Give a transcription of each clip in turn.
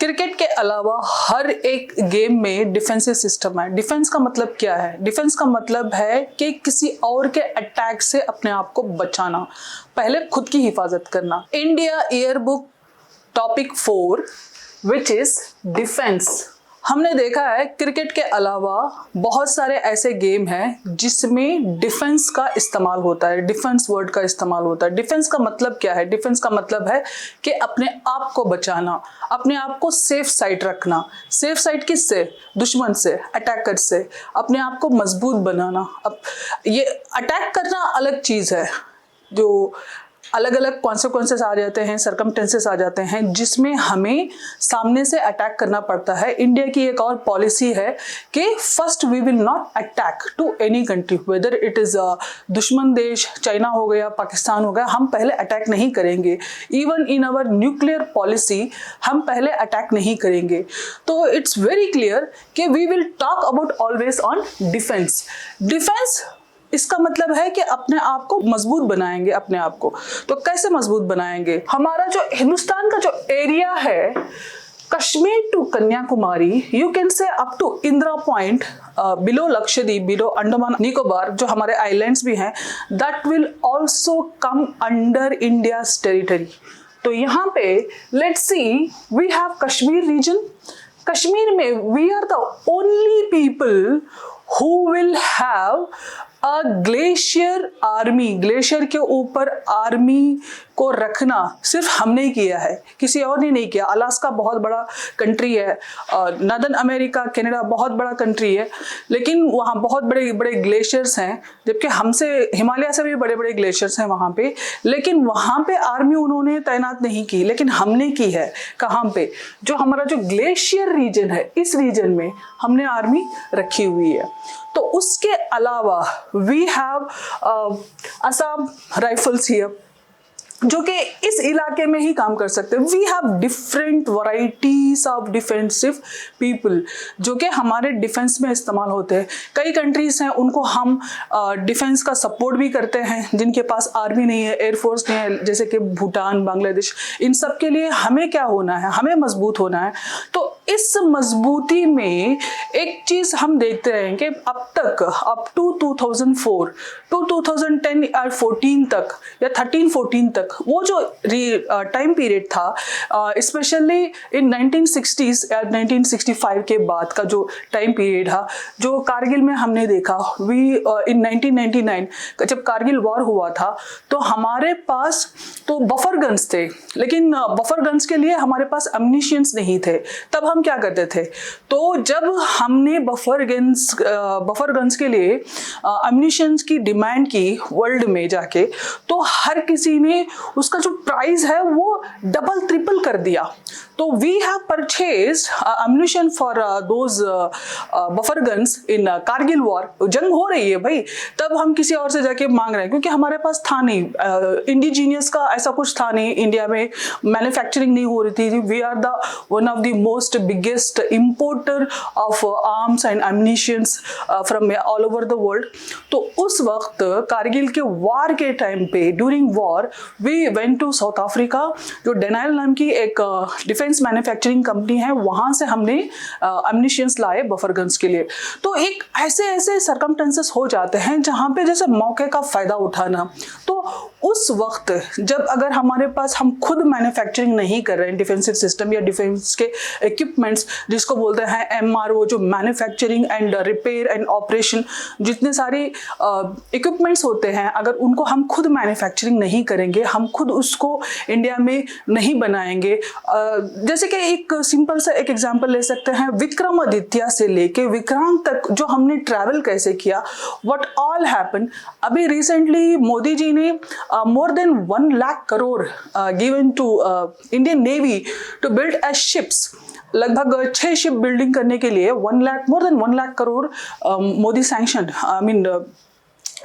Cricket के अलावा हर एक गेम में डिफेंसिव सिस्टम है। डिफेंस का मतलब क्या है? डिफेंस का मतलब है कि किसी और के अटैक से अपने आप को बचाना, पहले खुद की हिफाजत करना। India yearbook topic 4 which is defence. हमने देखा है क्रिकेट के अलावा बहुत सारे ऐसे गेम हैं जिसमें डिफेंस का इस्तेमाल होता है, डिफेंस वर्ड का इस्तेमाल होता है। डिफेंस का मतलब क्या है? डिफेंस का मतलब है कि अपने आप को बचाना, अपने आप को सेफ साइड रखना। सेफ साइड किससे? दुश्मन से, अटैकर से, अपने आप को मजबूत बनाना। अब ये अटैक करना अलग चीज़ है, जो अलग अलग कॉन्सिक्वेंसेस आ जाते हैं, सरकमटेंसेस आ जाते हैं जिसमें हमें सामने से अटैक करना पड़ता है। इंडिया की एक और पॉलिसी है कि first we will not attack to any country, whether it is दुश्मन देश, चाइना हो गया, पाकिस्तान हो गया, हम पहले अटैक नहीं करेंगे। Even in our nuclear policy हम पहले अटैक नहीं करेंगे। तो इट्स वेरी क्लियर कि we will talk about always on defence. Defence इसका मतलब है कि अपने आप को मजबूत बनाएंगे। अपने आप को तो कैसे मजबूत बनाएंगे? हमारा जो हिंदुस्तान का जो एरिया है, Kashmir to Kanyakumari, you can say up to Indira Point, below Lakshadweep, below Andaman Nicobar, जो हमारे आइलैंड्स भी हैं, that will also come under India's territory. तो यहाँ पे let's see, we have Kashmir region. Kashmir में we are the only people who will have a glacier army। Glacier के ऊपर आर्मी को रखना सिर्फ हमने किया है, किसी और ने नहीं किया। अलास्का बहुत बड़ा कंट्री है, नॉर्दर्न अमेरिका, कनाडा बहुत बड़ा कंट्री है, लेकिन वहाँ बहुत बड़े बड़े ग्लेशियर्स हैं, जबकि हमसे हिमालय से भी बड़े बड़े ग्लेशियर्स हैं वहाँ पे, लेकिन वहाँ पे आर्मी उन्होंने तैनात नहीं की, लेकिन हमने की है। कहाँ पे? जो हमारा जो ग्लेशियर रीजन है, इस रीजन में हमने आर्मी रखी हुई है। तो उसके अलावा we have Assam rifles here, जो कि इस इलाके में ही काम कर सकते हैं। We have different varieties of defensive people जो कि हमारे डिफेंस में इस्तेमाल होते हैं। कई कंट्रीज हैं उनको हम डिफेंस का सपोर्ट भी करते हैं, जिनके पास आर्मी नहीं है, एयरफोर्स नहीं है, जैसे कि भूटान, बांग्लादेश। इन सब के लिए हमें क्या होना है? हमें मजबूत होना है। तो इस मजबूती में एक चीज हम देखते हैं कि अब तक, अप टू 2004 टू 2010 और 14 तक या 13-14 तक, वो जो टाइम पीरियड था, स्पेशली इन 1960s या 1965 के बाद का जो टाइम पीरियड था, जो कारगिल में हमने देखा, इन 1999 जब कारगिल वॉर हुआ था, तो हमारे पास तो बफर गन्स थे, लेकिन बफर गन्स के लिए हमारे पास एम्यूनिशंस नहीं थे। तब हम क्या करते थे? तो जब हमने बफर गन्स के लिए एम्यूनिशंस की डिमांड की वर्ल्ड में जाके, तो हर किसी ने उसका जो प्राइस है वो डबल ट्रिपल कर दिया। तो we have purchased ammunition for those buffer guns in Kargil war. जंग हो रही है भाई, तब हम किसी और से जाके मांग रहे हैं, क्योंकि हमारे पास था नहीं, इंडिजीनियस का ऐसा कुछ था नहीं, इंडिया में मैन्युफैक्चरिंग नहीं हो रही थी। We are the one of the most biggest importer of arms and ammunitions from all over the world. तो उस वक्त कारगिल के वॉर के टाइम पे, during war, we went to South Africa, जो डेनाइल नाम की एक डिफेंस मैन्युफैक्चरिंग कंपनी है, वहां से हमने एम्यूनिशंस लाए बफर गन्स के लिए। तो एक ऐसे सरकमटेंसेस हो जाते हैं जहां पे जैसे मौके का फायदा उठाना। तो उस वक्त जब अगर हमारे पास, हम खुद मैन्युफैक्चरिंग नहीं कर रहे हैं डिफेंसिव सिस्टम या डिफेंस के इक्विपमेंट्स, जिसको बोलते हैं MRO, जो manufacturing and repair and operation, जितने सारे इक्विपमेंट्स होते हैं, अगर उनको हम खुद मैन्युफैक्चरिंग नहीं करेंगे, हम खुद उसको इंडिया में नहीं बनाएंगे। जैसे कि एक सिंपल सा एक एग्जांपल ले सकते हैं, विक्रमादित्य से लेके विक्रांत तक जो हमने ट्रैवल कैसे किया, व्हाट ऑल हैपन। अभी रिसेंटली मोदी जी ने more than 1 lakh crore given to Indian Navy to build as ships। लगभग 6 शिप बिल्डिंग करने के लिए more than 1 lakh crore Modi sanction, I mean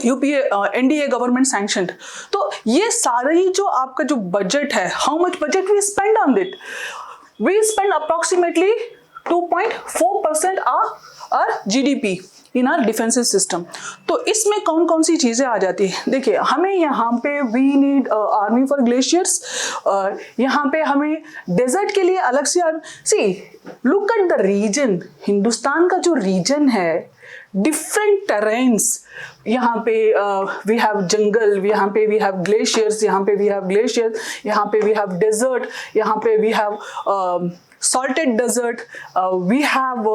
UPA NDA government sanctioned. तो ये सारी जो आपका जो बजट है, how much budget we spend on it? We spend approximately 2.4% our GDP। In our defensive system. तो इसमें कौन कौन सी चीज़ें आ जाती है? देखिए, हमें यहाँ पे we need army for glaciers, यहाँ पे हमें डेजर्ट के लिए अलग से see look at the region, Hindustan का जो रीजन है, डिफरेंट टेरेन्स, यहाँ पे वी हैव जंगल, यहाँ पे वी हैव ग्लेशियर्स, यहाँ पे वी हैव ग्लेशियर्स, यहाँ पे वी हैव डेजर्ट, यहाँ पे we have salted desert, we have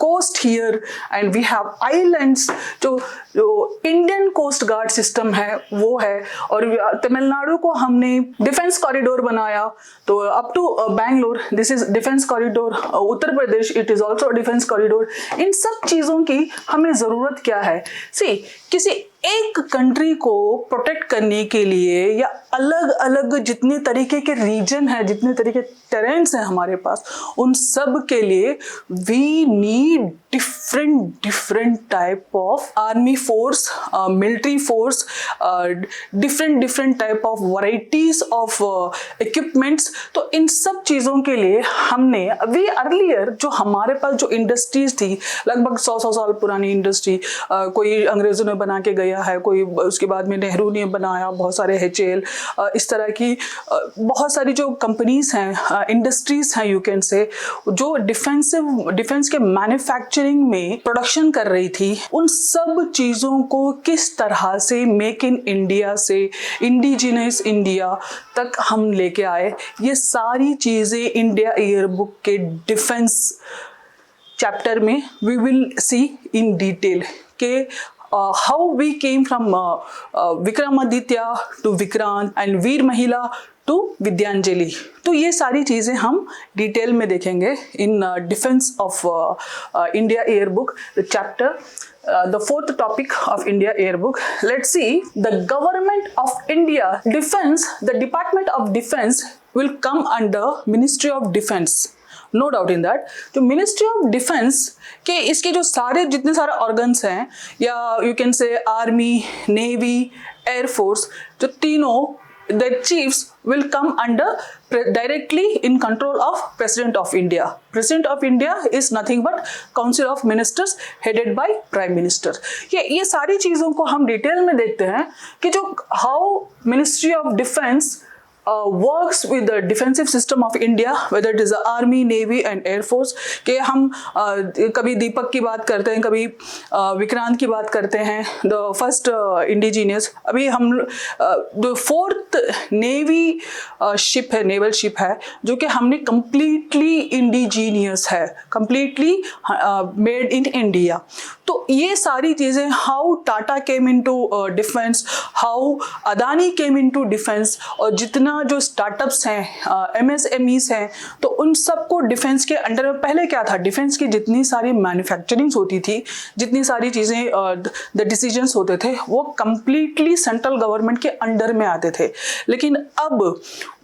coast here and we have islands। जो इंडियन कोस्ट गार्ड सिस्टम है वो है, और तमिलनाडु को हमने डिफेंस कॉरिडोर बनाया, तो up to Bangalore this is defence corridor, Uttar Pradesh it is also defence corridor. इन सब चीज़ों की हमें ज़रूरत क्या है? सी किसी एक कंट्री को प्रोटेक्ट करने के लिए, या अलग अलग जितने तरीके के रीजन है, जितने तरीके टेरेन्स हैं हमारे पास, उन सब के लिए we need different type of army force, military force, different type of varieties of equipments. तो इन सब चीज़ों के लिए हमने अभी अर्लियर जो हमारे पास जो इंडस्ट्रीज थी, लगभग 100 साल पुरानी इंडस्ट्री, कोई अंग्रेजों ने बना के गया है, कोई उसके बाद में नेहरू ने बनाया, बहुत सारे HAL, इस तरह की बहुत सारी जो कंपनीज हैं, इंडस्ट्रीज हैं यू कैन से, जो डिफेंस के मैन्युफैक्चरिंग में प्रोडक्शन कर रही थी, उन सब चीज़ों को किस तरह से मेक इन इंडिया से इंडिजिनस इंडिया तक हम लेके आए, ये सारी चीज़ें इंडिया ईयर बुक के डिफेंस चैप्टर में we will see in detail के how we came from Vikramaditya to Vikrant and Veer Mahila to Vidyanjali. तो ये सारी चीज़ें हम डिटेल में देखेंगे in defence of India year book chapter, the fourth topic of India Air Book. Let's see the government of India defense, the Department of Defense will come under Ministry of Defense. No doubt in that. जो ministry of defence के इसके जो सारे जितने सारे organs हैं, या you can say army, navy, air force, जो तीनों the chiefs will come under directly in control of President of India. President of India is nothing but council of ministers headed by prime minister. ये सारी चीज़ों को हम detail में देखते हैं कि जो how ministry of defence works with the defensive system of India, whether it is the army, navy and air force। के हम कभी दीपक की बात करते हैं, कभी विक्रांत की बात करते हैं, the first indigenous। अभी हम जो फोर्थ नेवी शिप है, नेवल शिप है, जो कि हमने completely indigenous है, completely made in India। तो ये सारी चीज़ें, how Tata came into defence, how Adani came into defence, और जितना जो स्टार्टअप्स हैं, MSMEs हैं, तो उन सबको डिफेंस के अंडर में, पहले क्या था, डिफेंस की जितनी सारी मैन्युफैक्चरिंग होती थी, जितनी सारी चीज़ें द डिसीजंस होते थे, वो कंप्लीटली सेंट्रल गवर्नमेंट के अंडर में आते थे। लेकिन अब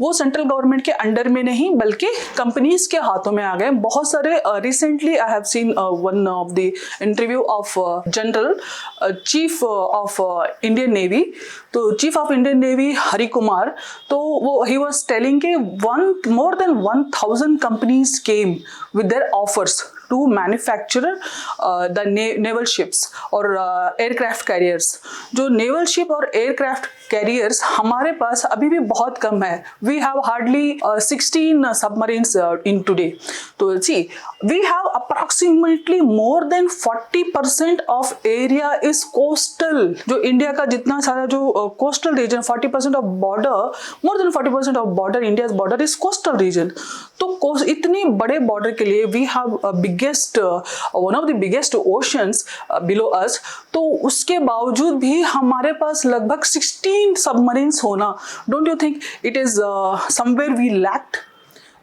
वो सेंट्रल गवर्नमेंट के अंडर में नहीं, बल्कि कंपनीज के हाथों में आ गए। बहुत सारे recently I have seen one of the interview of General Chief of Indian Navy। तो Chief of Indian Navy Hari Kumar, तो वो he was telling के more than 1000 companies came with their offers to manufacture the naval ships और aircraft carriers। जो naval ship और aircraft carriers हमारे पास अभी भी बहुत कम है। We have hardly 16 submarines in today। तो see, we have approximately more than 40% of area is coastal। जो इंडिया का जितना सारा जो coastal region, 40% of border, more than 40% of border, India's border is coastal region। तो इतने बड़े border के लिए we have one of the biggest oceans below us। तो उसके बावजूद भी हमारे पास लगभग 16 submarines होना, don't you think it is somewhere we lacked?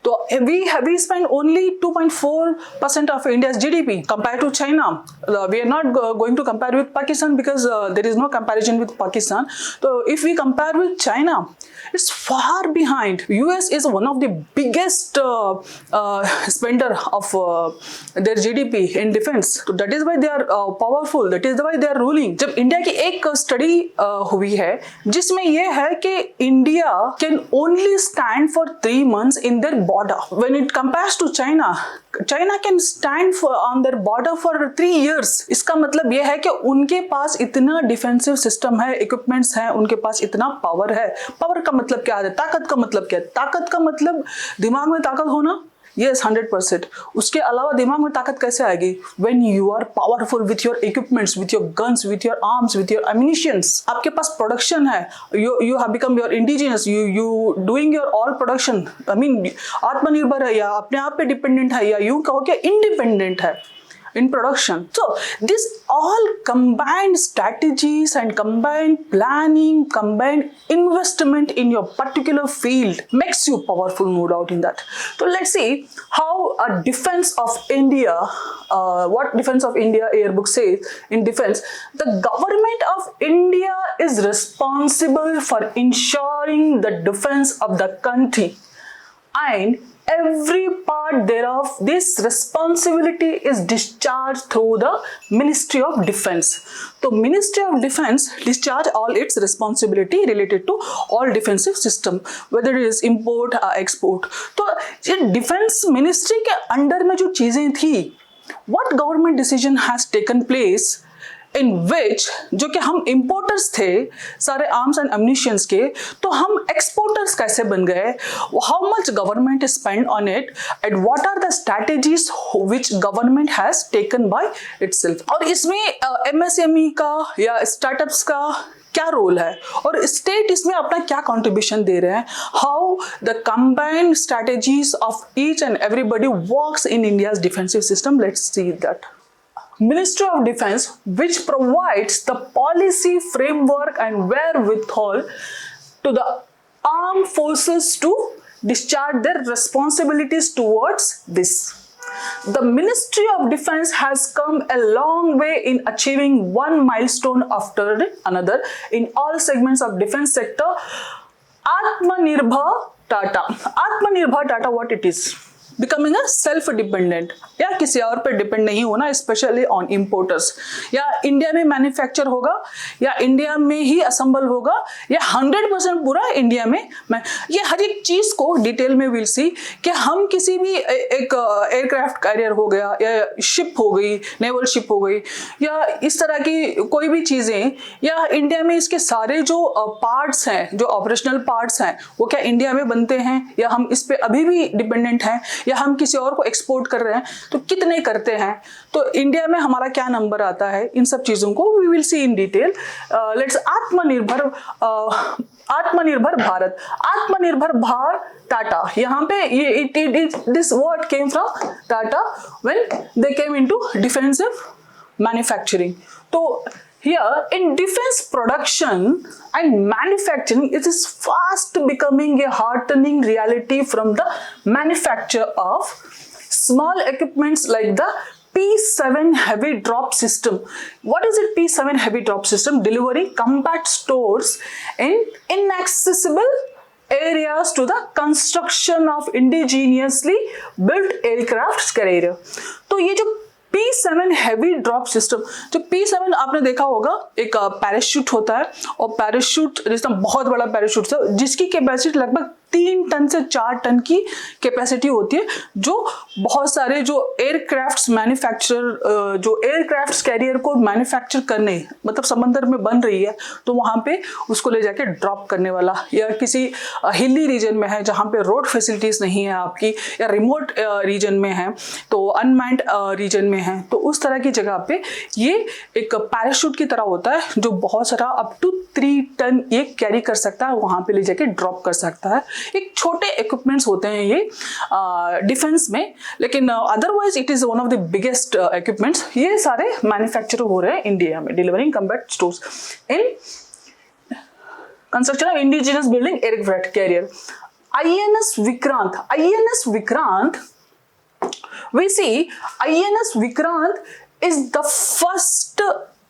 तो we spend only 2.4% of India's GDP compared to China। We are not going to compare with Pakistan because there is no comparison with Pakistan। So if we compare with China, it's far behind। US is one of the biggest spender of their GDP in defense। So that is why they are powerful, that is why they are ruling। जब India की एक study हुई है जिसमें यह है कि India can only stand for 3 months in their border, when it compares to China, China can stand on their border for 3 years. इसका मतलब ये है कि उनके पास इतना डिफेंसिव सिस्टम है, इक्विपमेंट्स हैं, उनके पास इतना पावर है. पावर का मतलब क्या है? ताकत का मतलब क्या है? ताकत का मतलब दिमाग में ताकत होना. Yes, 100%. उसके अलावा दिमाग में ताकत कैसे आएगी? When you are powerful with your equipments, with your guns, with your arms, with your ammunitions. आपके पास प्रोडक्शन है. You have become your indigenous. You doing your all production. I mean, आत्मनिर्भर है या अपने आप पे डिपेंडेंट है या यूं कहो कि इंडिपेंडेंट है in production. So this all combined strategies and combined planning, combined investment in your particular field makes you powerful, no doubt in that. So let's see how a defense of India, what defense of India yearbook says in defense. The government of India is responsible for ensuring the defense of the country, and every part thereof, this responsibility is discharged through the Ministry of Defense. So Ministry of Defense discharge all its responsibility related to all defensive system, whether it is import or export. तो ये defense ministry के under में जो चीजें थी, what government decision has taken place in which, जो कि हम importers थे सारे arms and ammunitions के, तो हम exporters कैसे बन गए? How much government spent on it, and what are the strategies which government has taken by itself? और इसमें MSME का या startups का क्या रोल है और स्टेट इसमें अपना क्या कंट्रीब्यूशन दे रहे हैं? How the combined strategies of each and everybody works in India's defensive system. Let's see that. Ministry of Defense, which provides the policy framework and wherewithal to the armed forces to discharge their responsibilities towards this. The Ministry of Defense has come a long way in achieving one milestone after another in all segments of defense sector. Atmanirbhar Tata. Atmanirbhar Tata, what it is? Becoming a self-dependent, या किसी और पर depend नहीं होना, specially on importers. या India में manufacture होगा या इंडिया में ही असेंबल होगा या 100% पूरा इंडिया में. ये हर एक चीज को डिटेल में विल सी कि हम किसी भी एक एयरक्राफ्ट कैरियर हो गया या शिप हो गई, नेवल शिप हो गई या इस तरह की कोई भी चीजें, या इंडिया में इसके सारे जो पार्ट्स हैं, जो ऑपरेशनल पार्ट्स हैं, वो क्या इंडिया में बनते हैं या हम इस पे अभी भी डिपेंडेंट हैं या हम किसी और को एक्सपोर्ट कर रहे हैं, तो कितने करते हैं, तो इंडिया में हमारा क्या नंबर आता है, इन सब चीजों को we will see in detail. Let's Atmanirbhar Bharat. Atmanirbhar Bharat Tata, यहाँ पे ये this word came from Tata when they came into defensive manufacturing. तो here in defense production and manufacturing, it is fast becoming a heartening reality from the manufacture of small equipments like the P7 heavy drop system. What is it? P7 heavy drop system delivering combat stores in inaccessible areas to the construction of indigenously built aircraft carrier. तो ये जो P7 heavy drop system, जो P7 आपने देखा होगा, एक parachute होता है और पैराशूट जिसका बहुत बड़ा पैराशूट है जिसकी कैपेसिटी लगभग 3 टन से 4 टन की कैपेसिटी होती है, जो बहुत सारे जो एयरक्राफ्ट्स मैन्युफैक्चरर जो एयरक्राफ्ट्स कैरियर को मैन्युफैक्चर करने, मतलब समंदर में बन रही है तो वहाँ पे उसको ले जाके ड्रॉप करने वाला, या किसी हिली रीजन में है जहाँ पे रोड फैसिलिटीज नहीं है आपकी, या रिमोट रीजन में है तो अनमैन्ड रीजन में है, तो उस तरह की जगह पे ये एक पैराशूट की तरह होता है जो बहुत सारा अप टू 3 टन ये कैरी कर सकता है, वहाँ पे ले जाके ड्रॉप कर सकता है. एक छोटे इक्विपमेंट्स होते हैं ये डिफेंस में, लेकिन otherwise it is one of the biggest equipments. ये सारे मैन्युफैक्चर हो रहे हैं इंडिया में, delivering combat stores in construction of indigenous building aircraft carrier. INS Vikrant. INS Vikrant, we see INS Vikrant is the first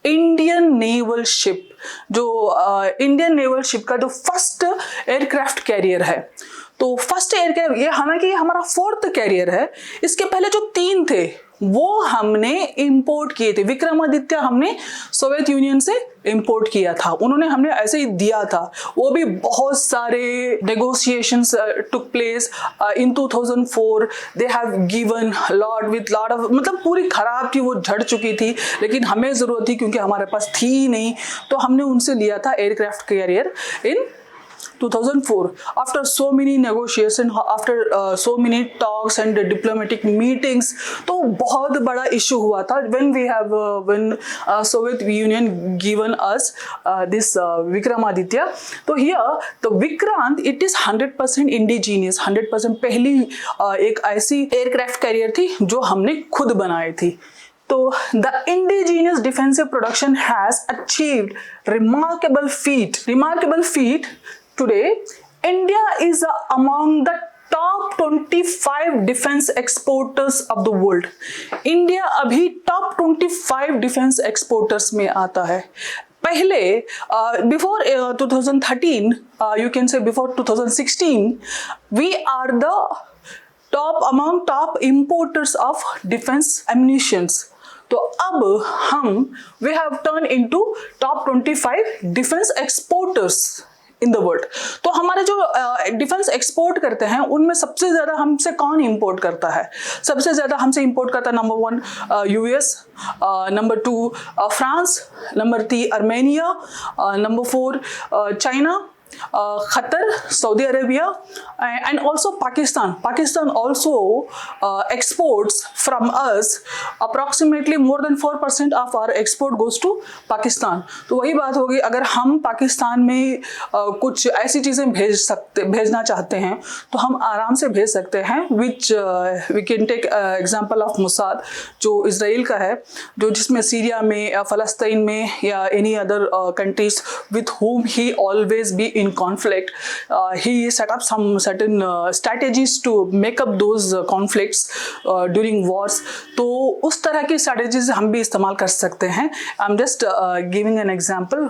Indian naval ship, जो Indian naval ship का जो first aircraft carrier है. तो first aircraft ये, हालांकि ये हमारा 4th career है, इसके पहले जो 3 थे वो हमने इंपोर्ट किए थे। विक्रमादित्य हमने सोवियत यूनियन से इंपोर्ट किया था, उन्होंने हमने ऐसे ही दिया था। वो भी बहुत सारे negotiations took place in 2004। They have given lot with lot of, मतलब पूरी खराब थी, वो झड़ चुकी थी, लेकिन हमें ज़रूरत थी क्योंकि हमारे पास थी ही नहीं, तो हमने उनसे लिया था aircraft carrier in 2004. After so many negotiations, after so many talks and diplomatic meetings, तो बहुत बड़ा इशू हुआ था when Soviet Union given us this Vikramaditya. तो here the Vikrant, it is 100% indigenous, 100% पहली एक ऐसी एयरक्राफ्ट कैरियर थी जो हमने खुद बनाई थी। तो the indigenous defensive production has achieved remarkable feat. Today, India is among the top 25 defense exporters of the world. India अभी top 25 defense exporters में आता है। पहले before 2013, you can say before 2016, we are the among top importers of defense ammunitions. तो अब हम we have turned into top 25 defense exporters in the world. तो हमारे जो डिफेंस एक्सपोर्ट करते हैं उनमें सबसे ज्यादा हमसे कौन इंपोर्ट करता है? सबसे ज्यादा हमसे इंपोर्ट करता है number 1 US, number 2 France, number 3 Armenia, number 4 China, Qatar, Saudi Arabia, and also Pakistan. Pakistan also exports from us approximately more than 4% of our export goes to Pakistan. तो वही बात होगी, अगर हम पाकिस्तान में कुछ ऐसी चीज़ें भेजना चाहते हैं तो हम आराम से भेज सकते हैं। which we can take example of Mossad, जो इजराइल का है, जो जिसमें सीरिया में या फ़लस्तीन में या any other countries with whom he always be in conflict, he set up some certain strategies to make up those conflicts during wars. तो उस तरह की strategies हम भी इस्तेमाल कर सकते हैं। I'm just giving an example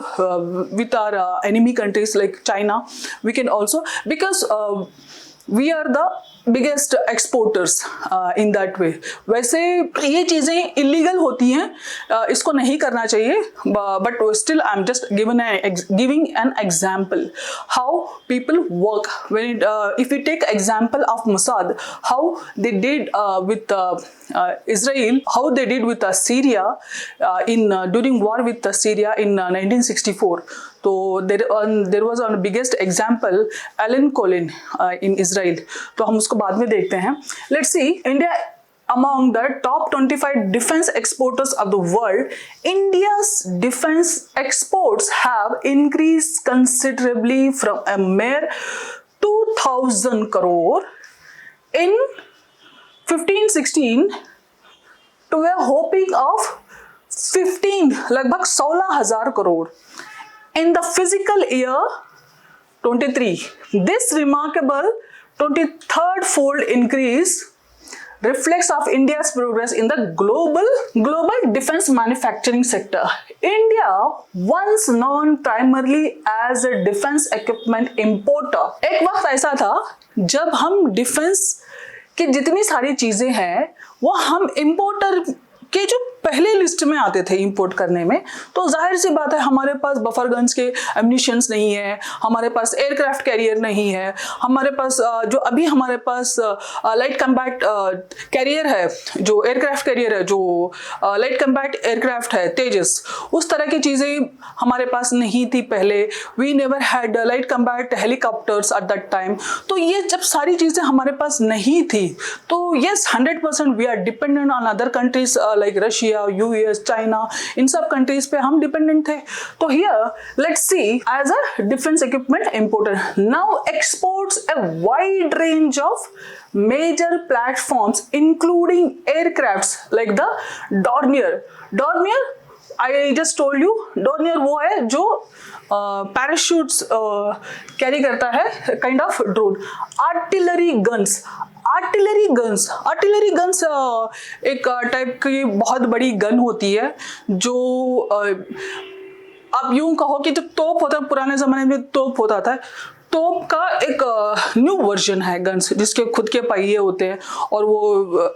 with our enemy countries like China. We can also, because we are the biggest exporters in that way. वैसे ये चीज़ें इलीगल होती हैं, इसको नहीं करना चाहिए, but still I am just giving an example how people work when if you take example of Mossad, how they did with Israel, how they did with Syria during war with Syria in 1964. So there was a biggest example, Alan Colin in Israel. तो हम उसको बाद में देखते हैं। Let's see, India among the top 25 defense exporters of the world. India's defense exports have increased considerably from a mere 2,000 crore in 15-16 to a hoping of 15, लगभग 16,000 crore in the fiscal year 23. This remarkable 23rd fold increase reflects of India's progress in the global defense manufacturing sector. India, once known primarily as a defense equipment importer, एक वक्त ऐसा था जब हम defence कि जितनी सारी चीज़ें हैं वो हम इंपोर्टर के जो पहले लिस्ट में आते थे इंपोर्ट करने में। तो जाहिर सी बात है हमारे पास बफर गन्स के एम्यूनिशंस नहीं है, हमारे पास एयरक्राफ्ट कैरियर नहीं है, हमारे पास जो अभी हमारे पास लाइट कम्बैट कैरियर है, जो एयरक्राफ्ट कैरियर है, जो लाइट कम्बैट एयरक्राफ्ट है तेजस, उस तरह की चीज़ें हमारे पास नहीं थी पहले। We never had light combat helicopters at that time. तो ये जब सारी चीज़ें हमारे पास नहीं थी तो yes 100% we are dependent on other countries like Russia, US, China, इन सब कंट्रीज पे हम डिपेंडेंट थे। तो here let's see, as a defence equipment importer, now exports a wide range of major platforms including aircrafts like the Dornier, I just told you, Dornier वो है जो parachutes carry करता है, kind of drone. Artillery guns एक type की बहुत बड़ी gun होती है जो आप यूं कहो कि जो तोप होता है, पुराने ज़माने में तोप होता था, तोप का एक न्यू वर्जन है गन्स, जिसके खुद के पहिए होते हैं और वो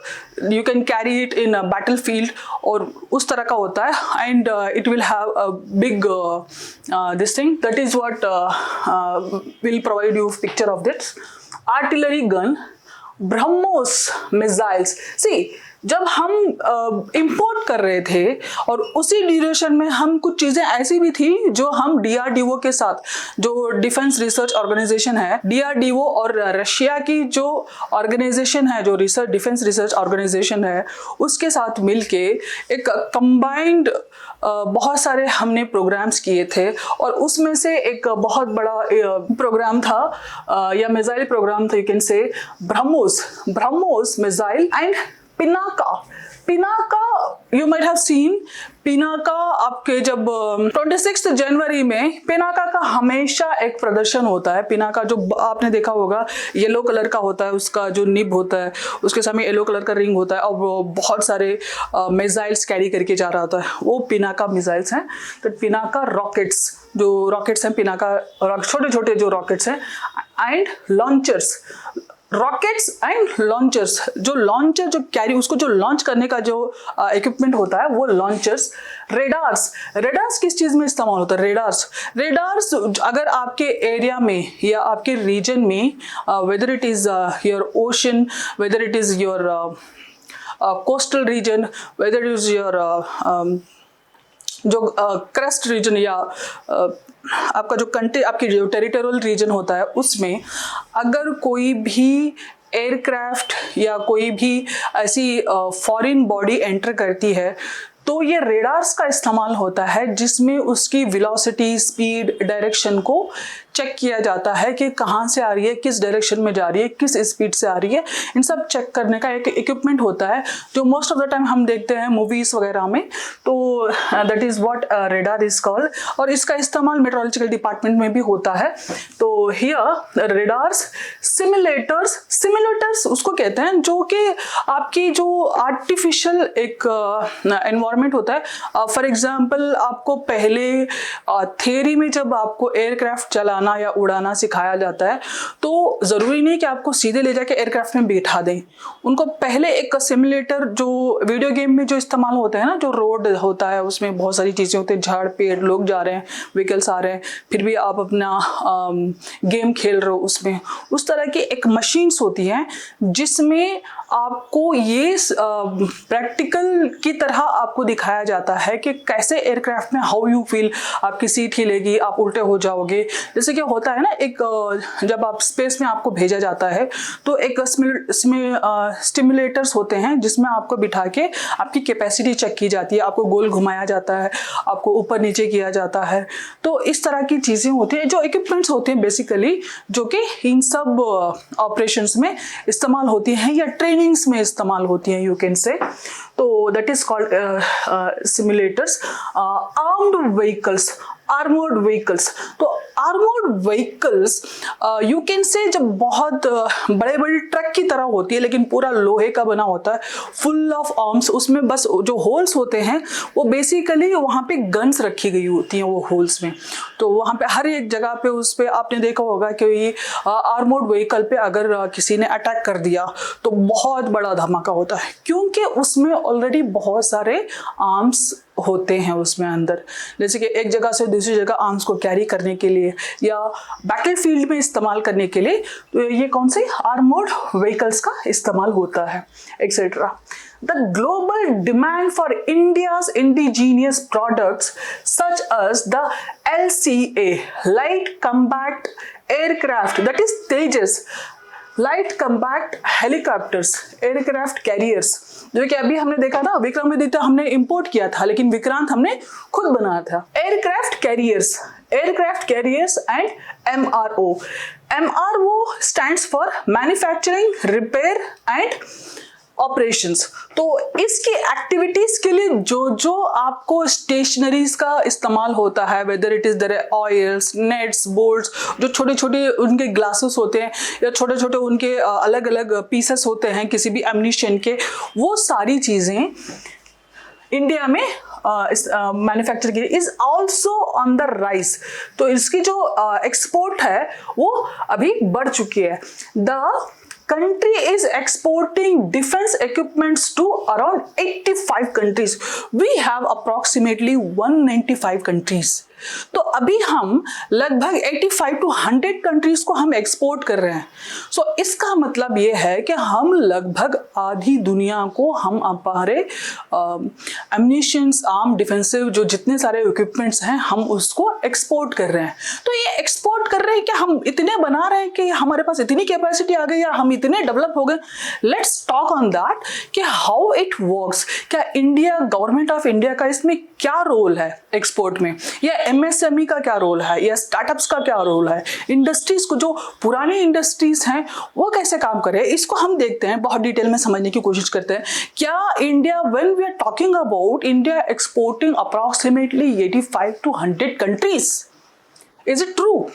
you can carry it in a battlefield, और उस तरह का होता है, and it will have a big this thing, that is what will provide you picture of this. Artillery gun, BrahMos missiles. See, जब हम इंपोर्ट कर रहे थे और उसी ड्यूरेशन में हम कुछ चीज़ें ऐसी भी थी जो हम DRDO के साथ, जो डिफेंस रिसर्च ऑर्गेनाइजेशन है, DRDO और रशिया की जो ऑर्गेनाइजेशन है, जो रिसर्च डिफेंस रिसर्च ऑर्गेनाइजेशन है, उसके साथ मिलके एक कंबाइंड बहुत सारे हमने प्रोग्राम्स किए थे, और उसमें से एक बहुत बड़ा प्रोग्राम था या मिसाइल प्रोग्राम था, यू कैन से BrahMos missile and Pinaka you might have seen. Pinaka आपके जब 26 जनवरी में पिनाका का हमेशा एक प्रदर्शन होता है। पिनाका जो आपने देखा होगा येलो कलर का होता है, उसका जो निब होता है उसके सामने येलो कलर का रिंग होता है, और वो बहुत सारे मिसाइल्स कैरी करके जा रहा होता है, वो पिनाका मिसाइल्स हैं। तो पिनाका रॉकेट्स, जो रॉकेट्स हैं, पिनाका छोटे छोटे जो रॉकेट्स हैं, and launchers, rockets and launchers, जो लॉन्चर जो कैरी, उसको जो लॉन्च करने का जो इक्विपमेंट होता है वो लॉन्चर्स। रेडार्स किस चीज़ में इस्तेमाल होता है? रेडार्स अगर आपके एरिया में या आपके रीजन में, weather it is your ocean, weather it is your coastal region, weather it is your जो क्रस्ट रीजन, या आपका जो कंट्री, आपकी जो टेरिटोरियल रीजन होता है, उसमें अगर कोई भी एयरक्राफ्ट या कोई भी ऐसी फॉरेन बॉडी एंटर करती है, तो ये रेडार्स का इस्तेमाल होता है, जिसमें उसकी वेलोसिटी, स्पीड, डायरेक्शन को चेक किया जाता है कि कहाँ से आ रही है, किस डायरेक्शन में जा रही है, किस स्पीड से आ रही है। इन सब चेक करने का एक इक्विपमेंट होता है जो मोस्ट ऑफ द टाइम हम देखते हैं मूवीज़ वगैरह में। तो that is what radar is called, और इसका इस्तेमाल मेट्रोलॉजिकल डिपार्टमेंट में भी होता है। तो हियर रेडार्स, सिमुलेटर्स उसको कहते हैं, जो कि आपकी जो आर्टिफिशियल एक एनवायरनमेंट होता है। फॉर एग्जाम्पल, आपको पहले थियरी में जब आपको एयरक्राफ्ट चलाना या उड़ाना सिखाया जाता है, तो ज़रूरी नहीं कि आपको सीधे ले जाके एयरक्राफ्ट में बैठा दें। उनको पहले एक सिमुलेटर, जो वीडियो गेम में जो इस्तेमाल होता है ना, जो रोड होता है उसमें बहुत सारी चीज़ें होती हैं, झाड़ पेड़, लोग जा रहे हैं, व्हीकल्स आ रहे हैं, फिर भी आप अपना गेम खेल रहे हो उसमें। उस तरह की एक मशीन्स होती हैं जिसमें आपको ये प्रैक्टिकल की तरह आपको दिखाया जाता है कि कैसे एयरक्राफ्ट में हाउ यू फील, आपकी सीट हिलेगी, आप उल्टे हो जाओगे। जैसे कि होता है ना, एक जब आप स्पेस में आपको भेजा जाता है तो एक स्टिमुलेटर्स होते हैं जिसमें आपको बिठा के आपकी कैपेसिटी चेक की जाती है, आपको गोल घुमाया जाता है, आपको ऊपर नीचे किया जाता है। तो इस तरह की चीज़ें होती हैं, जो इक्विपमेंट्स होते हैं बेसिकली, जो कि इन सब ऑपरेशंस में इस्तेमाल होती हैं या ट्रेनिंग्स में इस्तेमाल होती हैं, यू कैन से। तो that is called simulators. Armoured vehicles, तो armoured vehicles you can say जब बहुत बड़े बड़े ट्रक की तरह होती है, लेकिन पूरा लोहे का बना होता है, फुल ऑफ आर्म्स, उसमें बस जो होल्स होते हैं वो बेसिकली वहाँ पे गन्स रखी गई होती हैं वो होल्स में। तो वहाँ पे हर एक जगह पे उस पर आपने देखा होगा कि आर्मर्ड व्हीकल पे अगर किसी ने अटैक कर दिया तो बहुत बड़ा धमाका होता है, क्योंकि उसमें ऑलरेडी बहुत सारे आर्म्स होते हैं उसमें अंदर। जैसे कि एक जगह से दूसरी जगह आर्म्स को कैरी करने के लिए या बैटलफील्ड में इस्तेमाल करने के लिए, तो ये कौन से आर्मर्ड व्हीकल्स का इस्तेमाल होता है, etcetera. The global demand for India's indigenous products such as the LCA, Light Combat Aircraft, that is Tejas, light compact helicopters, aircraft carriers, जो कि अभी हमने देखा था विक्रमादित्य हमने इंपोर्ट किया था, लेकिन विक्रांत हमने खुद बनाया था। Aircraft carriers and MRO stands for manufacturing, repair and operations. तो इसकी एक्टिविटीज के लिए जो आपको स्टेशनरीज का इस्तेमाल होता है, whether it is their oils, nuts, bolts, जो छोटे छोटे उनके ग्लासेस होते हैं या छोटे छोटे उनके अलग अलग पीसेस होते हैं किसी भी एम्यूनिशन के, वो सारी चीज़ें इंडिया में मैन्युफैक्चर की is also on the rise. तो इसकी जो एक्सपोर्ट है वो अभी बढ़ चुकी है। The country is exporting defense equipments to around 85 countries. We have approximately 195 countries. तो अभी हम लगभग 85 to 100 कंट्रीज को हम एक्सपोर्ट कर रहे हैं. सो इसका मतलब ये है कि हम लगभग आधी दुनिया को हम हमारे एम्युनिशंस, आर्म, डिफेंसिव जो जितने सारे इक्विपमेंट्स हैं हम उसको एक्सपोर्ट कर रहे हैं. तो ये एक्सपोर्ट कर रहे हैं कि हम इतने बना रहे हैं कि हमारे पास इतनी कैपेसिटी आ गई या हम इतने डेवलप हो गए. लेट्स टॉक ऑन दैट कि हाउ इट वर्क्स. क्या इंडिया, गवर्नमेंट ऑफ इंडिया का इसमें क्या रोल है एक्सपोर्ट में, या एमएसएमई का क्या रोल है, या स्टार्टअप्स का क्या रोल है, इंडस्ट्रीज को, जो पुरानी इंडस्ट्रीज हैं वो कैसे काम कर रहे हैं, इसको हम देखते हैं, बहुत डिटेल में समझने की कोशिश करते हैं. क्या India, when we are talking about India exporting approximately 85 to 100 countries, is it true?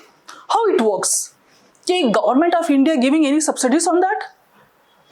How it works? कि government of India giving any subsidies on that?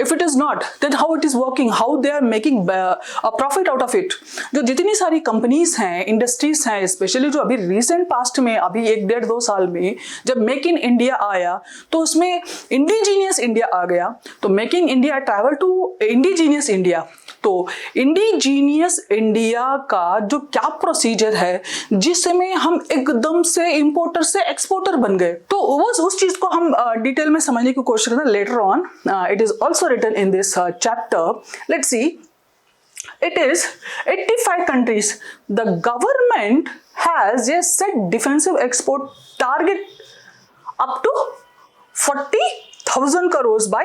If it is not, then how it is working, how they are making a profit out of it. जो जितनी सारी companies हैं, industries हैं, specially जो अभी recent past में, अभी 1-1.5-2 साल में जब मेक इन इंडिया आया तो उसमें इंडिजीनियस इंडिया आ गया. तो making India travel to indigenous India. तो इंडिजीनियस इंडिया का जो क्या प्रोसीजर है जिसमें हम एकदम से इंपोर्टर से एक्सपोर्टर बन गए, तो वो उस चीज को हम डिटेल में समझने की कोशिश करते हैं later on. It is also written in this chapter. Let's see. It is 85 countries. The government has a set defensive export target up to 40,000 crores by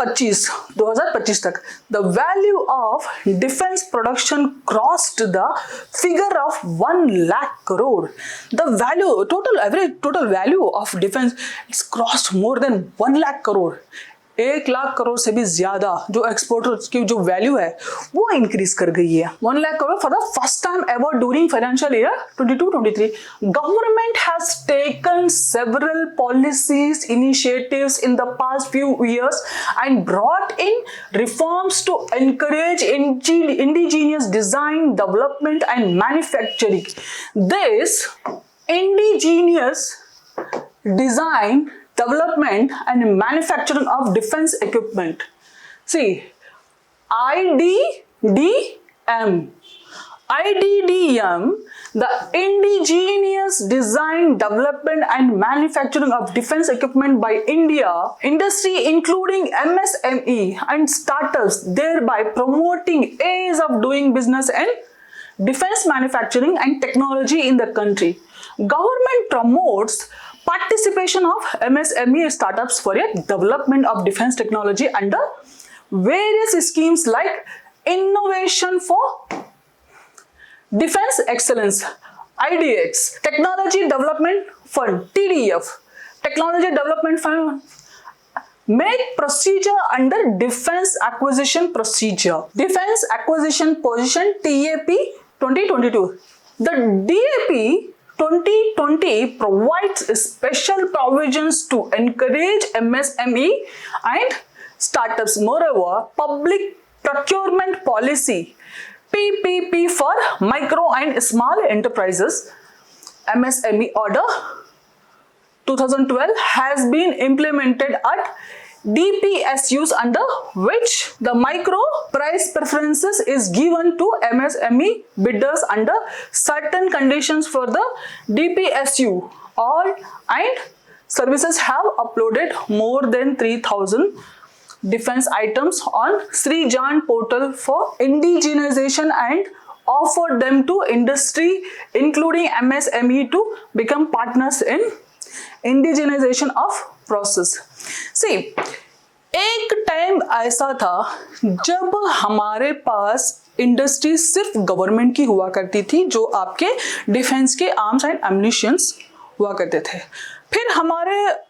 2025 तक. The value of defense production crossed the figure of 1 lakh crore. The value, total value of defense, it's crossed more than 1 lakh crore. 1 lakh crore से भी ज्यादा जो exporters की जो value है वो increase कर गई है. 1 lakh crore for the first time ever during financial year 22-23. Government has taken several policies initiatives in the past few years and brought in reforms to encourage indigenous design, development and manufacturing. This indigenous design, development and manufacturing of defense equipment. See, IDDM, the indigenous design, development and manufacturing of defense equipment by India industry, including MSME and startups, thereby promoting ease of doing business and defense manufacturing and technology in the country. Government promotes participation of MSME startups for a development of defense technology under various schemes like Innovation for Defense Excellence (IDX), Technology Development Fund (TDF), Technology Development Fund. Make procedure under Defense Acquisition Procedure, Defense Acquisition Position TAP 2022. The DAP 2020 provides special provisions to encourage MSME and startups. Moreover, Public Procurement Policy PPP for micro and small enterprises MSME Order 2012 has been implemented at DPSUs, under which the micro price preferences is given to MSME bidders under certain conditions for the DPSU. All and services have uploaded more than 3,000 defense items on Srijan portal for indigenization and offered them to industry, including MSME, to become partners in indigenization of process. See, एक time ऐसा था जब हमारे पास industry सिर्फ government की हुआ करती थी, जो आपके डिफेंस के आर्म्स एंड एम्युनिशंस हुआ करते थे. फिर हमारे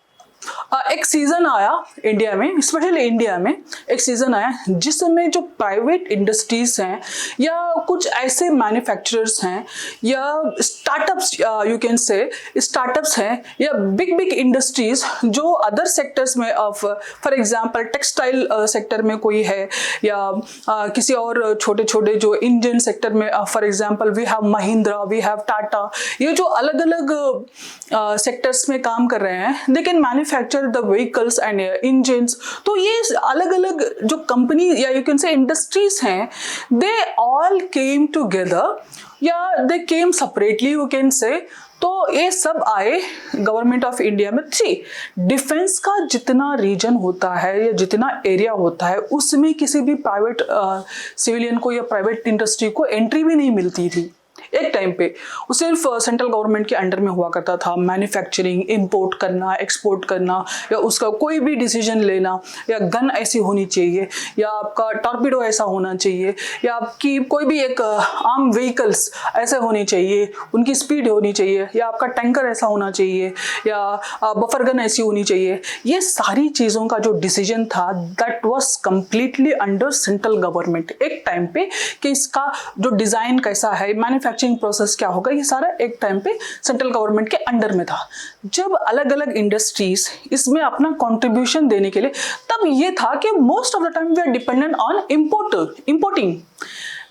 एक सीजन आया इंडिया में, स्पेशली इंडिया में एक सीजन आया जिसमें जो प्राइवेट इंडस्ट्रीज हैं या कुछ ऐसे मैन्युफैक्चरर्स हैं या startups, you can say startups हैं या बिग इंडस्ट्रीज जो अदर सेक्टर्स में, फॉर एग्जांपल टेक्सटाइल सेक्टर में कोई है या किसी और छोटे छोटे जो इंडियन सेक्टर में, for example we have Mahindra, we have Tata, ये जो अलग अलग सेक्टर्स में काम कर रहे हैं, they can manufacture the vehicles and engines. तो ये अलग अलग जो कंपनी या यू कैन से इंडस्ट्रीज हैं, दे ऑल केम टुगेदर या दे केम सेपरेटली यू कैन से। तो ये सब आए गवर्नमेंट ऑफ इंडिया में। थ्री, डिफेंस का जितना रीजन होता है या जितना एरिया होता है उसमें किसी भी प्राइवेट सिविलियन को या प्राइवेट इंडस्ट्री को एंट्री भी नहीं मिलती थी एक टाइम पे। वो सिर्फ सेंट्रल गवर्नमेंट के अंडर में हुआ करता था। मैन्युफैक्चरिंग, इंपोर्ट करना, एक्सपोर्ट करना, या उसका कोई भी डिसीजन लेना, या गन ऐसी होनी चाहिए, या आपका टॉर्पीडो ऐसा होना चाहिए, या आपकी कोई भी एक आर्म व्हीकल्स ऐसे होनी चाहिए, उनकी स्पीड होनी चाहिए, या आपका टैंकर ऐसा होना चाहिए, या बफर गन ऐसी होनी चाहिए। ये सारी चीज़ों का जो डिसीजन था that was completely under central government एक टाइम पे, कि इसका जो डिज़ाइन कैसा है, मैन्युफैक्चरिंग प्रोसेस क्या होगा, ये सारा एक टाइम पे सेंट्रल गवर्नमेंट के अंडर में था। जब अलग अलग इंडस्ट्रीज इसमें अपना कंट्रीब्यूशन देने के लिए, तब ये था कि most of the time we are dependent on importing.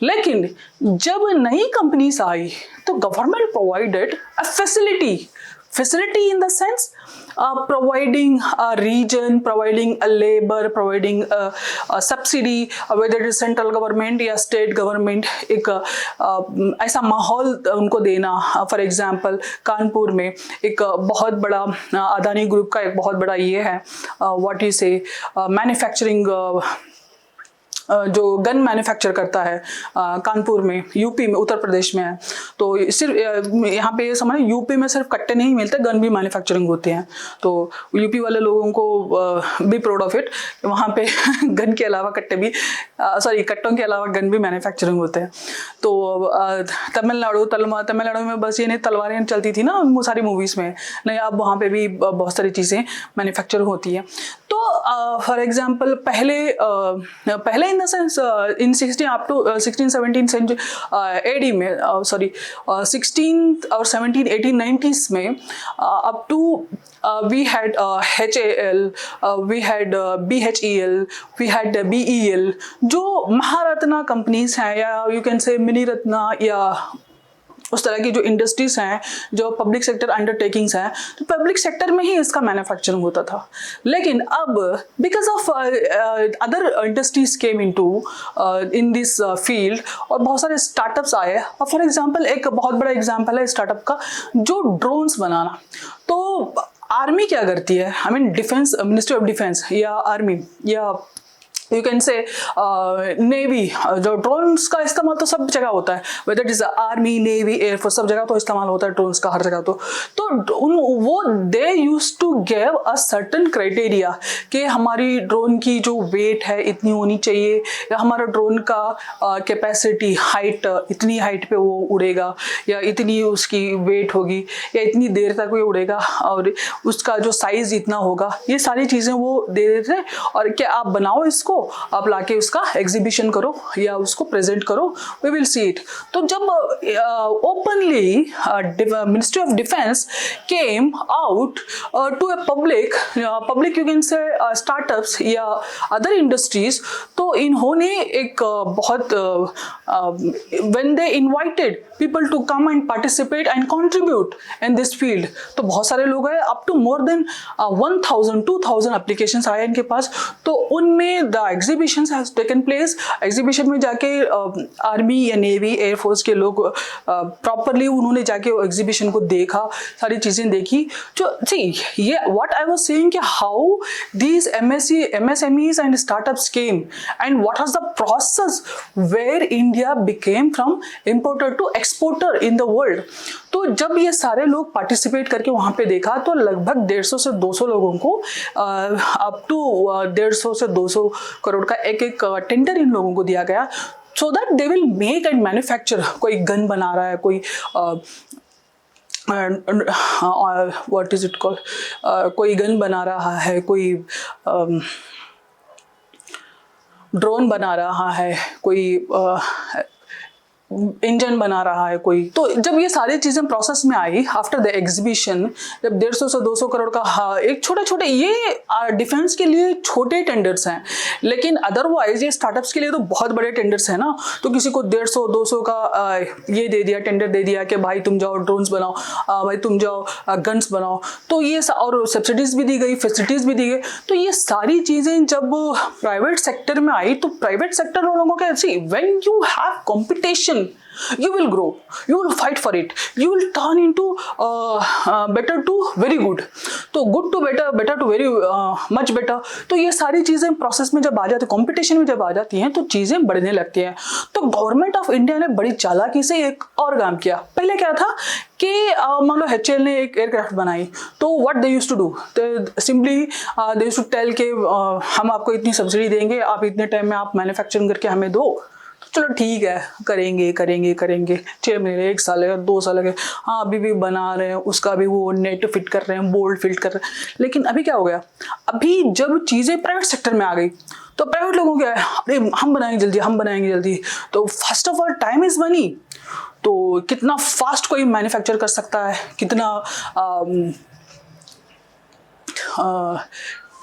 लेकिन जब नई कंपनीज आई तो government provided a facility in the sense providing a region, providing a labor, providing a subsidy, whether it is central government या state government, एक ऐसा माहौल उनको देना। फॉर एग्जांपल कानपुर में एक बहुत बड़ा अदानी ग्रुप का एक बहुत बड़ा ये है व्हाट यू से मैन्युफैक्चरिंग, जो गन मैन्युफैक्चर करता है कानपुर में, यूपी में, उत्तर प्रदेश में है। तो सिर्फ यहाँ पे समझ, यूपी में सिर्फ कट्टे नहीं मिलते, गन भी मैन्युफैक्चरिंग होते हैं। तो यूपी वाले लोगों को बी प्राउड ऑफ इट, वहाँ पे गन के अलावा कट्टे भी कट्टों के अलावा गन भी मैन्युफैक्चरिंग होते हैं। तो तमिलनाडु में बस ये नहीं तलवारें चलती थी ना सारी मूवीज़ में, नहीं अब वहाँ पे भी बहुत सारी चीज़ें मैन्युफैक्चर होती हैं। तो फॉर एग्जांपल पहले in the sense in 16-17 century AD में, 16 और 17, 1890s में up to we had HAL, we had BHEL, we had BEL, जो महारत्ना कंपनीज हैं, या यू कैन से मिनी रत्ना, या उस तरह की जो इंडस्ट्रीज हैं, जो पब्लिक सेक्टर अंडरटेकिंग्स हैं, तो पब्लिक सेक्टर में ही इसका मैन्युफैक्चरिंग होता था। लेकिन अब because of other industries came in this field, और बहुत सारे स्टार्टअप्स आए। और फॉर एग्जांपल एक बहुत बड़ा एग्जांपल है स्टार्टअप का, जो ड्रोन्स बनाना। तो आर्मी क्या करती है, I mean defence, ministry of defence या आर्मी या यू कैन से नेवी, जो ड्रोन्स का इस्तेमाल तो सब जगह होता है, whether it is army, navy, air force, सब जगह तो इस्तेमाल होता है ड्रोन्स का, हर जगह। तो वो they use to give a certain criteria कि हमारी ड्रोन की जो वेट है इतनी होनी चाहिए, या हमारा ड्रोन का कैपेसिटी, हाइट, इतनी हाइट पे वो उड़ेगा, या इतनी उसकी वेट होगी, या इतनी देर तक वो उड़ेगा, और उसका जो साइज इतना होगा। ये सारी चीज़ें वो दे देते हैं, और क्या आप बनाओ इसको, आप लाके उसका एग्जीबिशन करो या उसको प्रेजेंट करो, वी विल सी इट। तो जब openly ministry of defence came out to a public you can say startups या अदर इंडस्ट्रीज, तो इन्होंने एक बहुत when they invited people to come and participate and contribute in this field, तो बहुत सारे लोग हैं, up to more than 1000-2000 applications आए इनके पास। तो उनमें the exhibitions has taken place. Exhibition में जाके आर्मी या नेवी, एयरफोर्स के लोग प्रॉपरली उन्होंने जाके एग्जीबिशन को देखा, सारी चीज़ें देखी। जो ये व्हाट आई वाज सेइंग कि how these MSMEs and startups came and what was the process where India became from importer to exporter in the world. तो जब ये सारे लोग पार्टिसिपेट करके वहाँ पे देखा, तो लगभग 150 से 200 लोगों को अप टू 150 से 200 करोड़ का एक टेंडर इन लोगों को दिया गया, so that they will make and manufacture. कोई गन बना रहा है, कोई व्हाट इज इट कॉल्ड, कोई गन बना रहा है, कोई ड्रोन बना रहा है, कोई इंजन बना रहा है कोई। तो जब ये सारी चीजें प्रोसेस में आई आफ्टर द एग्जीबिशन, जब 150 से 200 करोड़ का एक छोटे छोटे, ये डिफेंस के लिए छोटे टेंडर्स हैं, लेकिन अदरवाइज ये स्टार्टअप्स के लिए तो बहुत बड़े टेंडर्स हैं ना। तो किसी को 150-200 का ये दे दिया, टेंडर दे दिया कि भाई तुम जाओ ड्रोन्स बनाओ, भाई तुम जाओ गन्स बनाओ, तो ये और सब्सिडीज भी दी गई, फैसिलिटीज भी दी गई। तो ये सारी चीजें जब प्राइवेट सेक्टर में आई, तो प्राइवेट सेक्टर लोगों को see when you have competition, you will grow, you will fight for it, you will turn into better to very good, तो good to better, better to very much better। तो ये सारी चीजें process में जब आ जाती, कंपटीशन में जब आ जाती हैं, तो चीजें बढ़ने लगती हैं। तो गवर्नमेंट ऑफ इंडिया ने बड़ी चालाकी से एक और काम किया। पहले क्या था कि मान लो HAL ने एक एयरक्राफ्ट बनाई, तो what they used to do, simply they used to tell के हम आपको इतनी सब्सिडी देंगे, आप इतने टाइम में आप मैन्युफैक्चरिंग करके हमें दो, चलो ठीक है, करेंगे करेंगे करेंगे, 6 महीने 1 साल लगे, 2 साल लगे, हाँ अभी भी बना रहे हैं, उसका भी वो नेट फिट कर रहे हैं, बोल्ट फिट कर रहे हैं। लेकिन अभी क्या हो गया, अभी जब चीज़ें प्राइवेट सेक्टर में आ गई, तो प्राइवेट लोगों क्या है, अरे हम बनाएंगे जल्दी, हम बनाएंगे जल्दी। तो first of all time is money. तो कितना फास्ट कोई मैन्युफैक्चर कर सकता है, कितना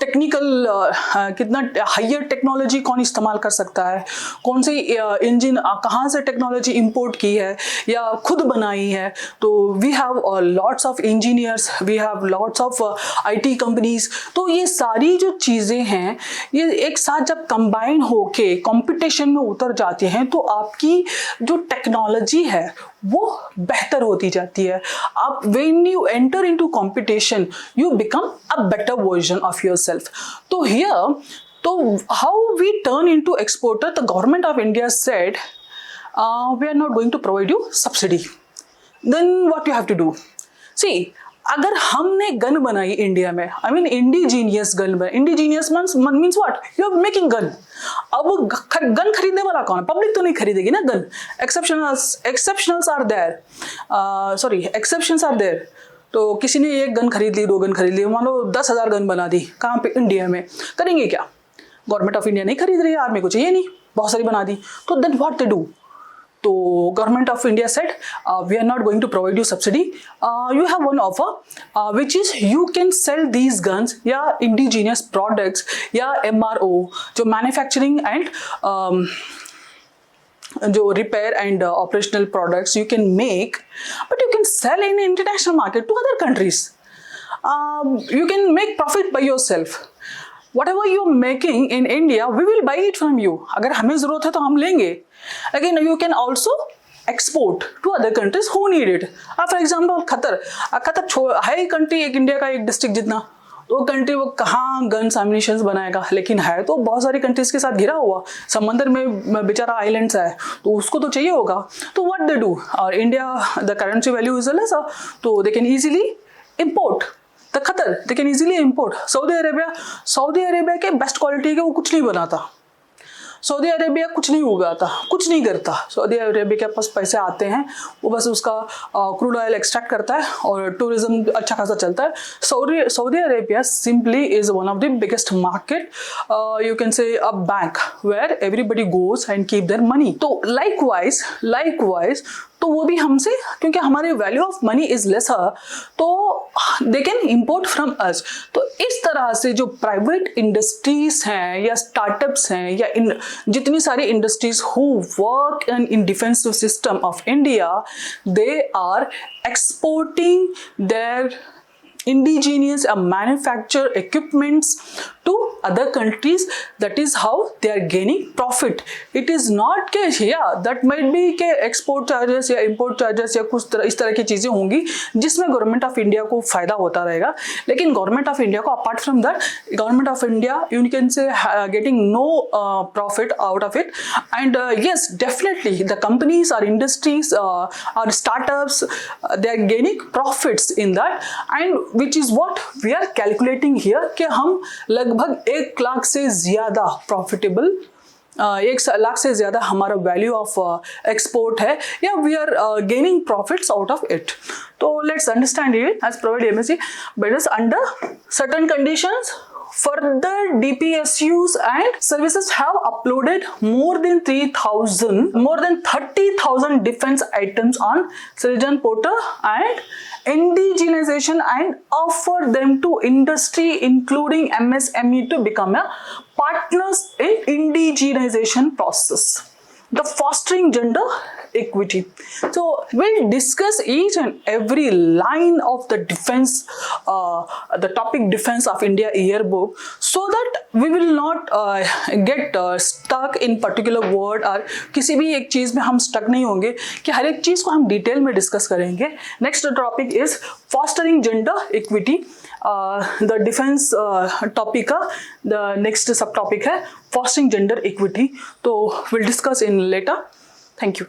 टेक्निकल, कितना हायर टेक्नोलॉजी कौन इस्तेमाल कर सकता है, कौन सी इंजन कहाँ से टेक्नोलॉजी इंपोर्ट की है या खुद बनाई है। तो we have lots of engineers, we have lots of IT companies. तो ये सारी जो चीज़ें हैं, ये एक साथ जब कंबाइन होके कंपटीशन में उतर जाती हैं, तो आपकी जो टेक्नोलॉजी है वो बेहतर होती जाती है। आप when you enter into competition, you become a better version of yourself. तो here, तो how we turn into exporter, the government of India said, we are not going to provide you subsidy. Then what you have to do? See, अगर हमने gun बनाई India में, I mean indigenous gun बनाई, indigenous means what, you are making gun. अब gun खरीदने वाला कौन है, पब्लिक तो नहीं खरीदेगी ना gun, exceptionals are there, sorry exceptions are there. तो किसी ने 1 गन खरीद ली, 2 गन खरीद ली, मान लो 10,000 गन बना दी, कहाँ पे, इंडिया में, करेंगे क्या? गवर्नमेंट ऑफ इंडिया नहीं खरीद रही है, आर्मी को चाहिए नहीं, बहुत सारी बना दी, तो देन व्हाट दे डू? तो government of India said, we are not going to provide you subsidy, you have one offer which is you can sell these guns या इंडिजीनियस प्रोडक्ट्स या MRO, जो मैन्युफैक्चरिंग एंड जो repair and operational products you can make, but you can sell in international market to other countries, you can make profit by yourself. Whatever you're making in India, we will buy it from you. अगर हमें जरूरत है तो हम लेंगे। Again, you can also export to other countries who need it. For example, Qatar है country, एक India का एक डिस्ट्रिक्ट जितना, तो कंट्री वो कहाँ गन्स एम्युनिशंस बनाएगा, लेकिन है तो बहुत सारी कंट्रीज के साथ घिरा हुआ, समंदर में बेचारा आइलैंड्स है, तो उसको तो चाहिए होगा। तो व्हाट दे डू, और India the currency value is lesser, तो they can easily import the Qatar, they can easily import. Saudi Arabia के बेस्ट क्वालिटी के वो कुछ नहीं बनाता, सऊदी अरेबिया कुछ नहीं उगाता, कुछ नहीं करता। सऊदी अरेबिया के पास पैसे आते हैं, वो बस उसका क्रूड ऑयल एक्सट्रैक्ट करता है और टूरिज्म अच्छा खासा चलता है। Saudi Arabia simply is one of the biggest market, you can say a bank where everybody goes and keep their money. तो लाइकवाइज तो वो भी हमसे, क्योंकि हमारी value of money is lesser, तो they can import from us. तो इस तरह से जो प्राइवेट इंडस्ट्रीज हैं या स्टार्टअप्स हैं या जितनी सारी industries who work in defensive system of India, they are exporting their indigenous manufacture equipments to other countries. That is how they are gaining profit. It is not कि yeah that might be कि export charges या import charges या कुछ इस तरह की चीजें होंगी जिसमें गवर्नमेंट ऑफ इंडिया को फायदा होता रहेगा, लेकिन गवर्नमेंट ऑफ इंडिया को apart from that, government of India you can say getting no profit out of it. And yes, definitely the companies or industries or startups, they are gaining profits in that, and which is what we are calculating here कि हम लगभग 1 लाख से ज्यादा profitable, 1 lakh से ज्यादा हमारा value of export है, या we are gaining profits out of it. तो let's understand it as provide MSc, but is under certain conditions Further, DPSUs and services have uploaded more than 30,000 defense items on Citizen Portal and indigenization and offer them to industry including MSME to become a partners in indigenization process. The fostering gender equity. So we'll discuss each and every line of the defense, the topic defense of India yearbook, so that we will not get stuck in particular word और किसी भी एक चीज में हम stuck नहीं होंगे कि हर एक चीज को हम डिटेल में डिस्कस करेंगे. Next topic is fostering gender equity. The defence topic का द नेक्स्ट सब टॉपिक है फॉस्टरिंग जेंडर इक्विटी. तो will discuss in later. Thank you.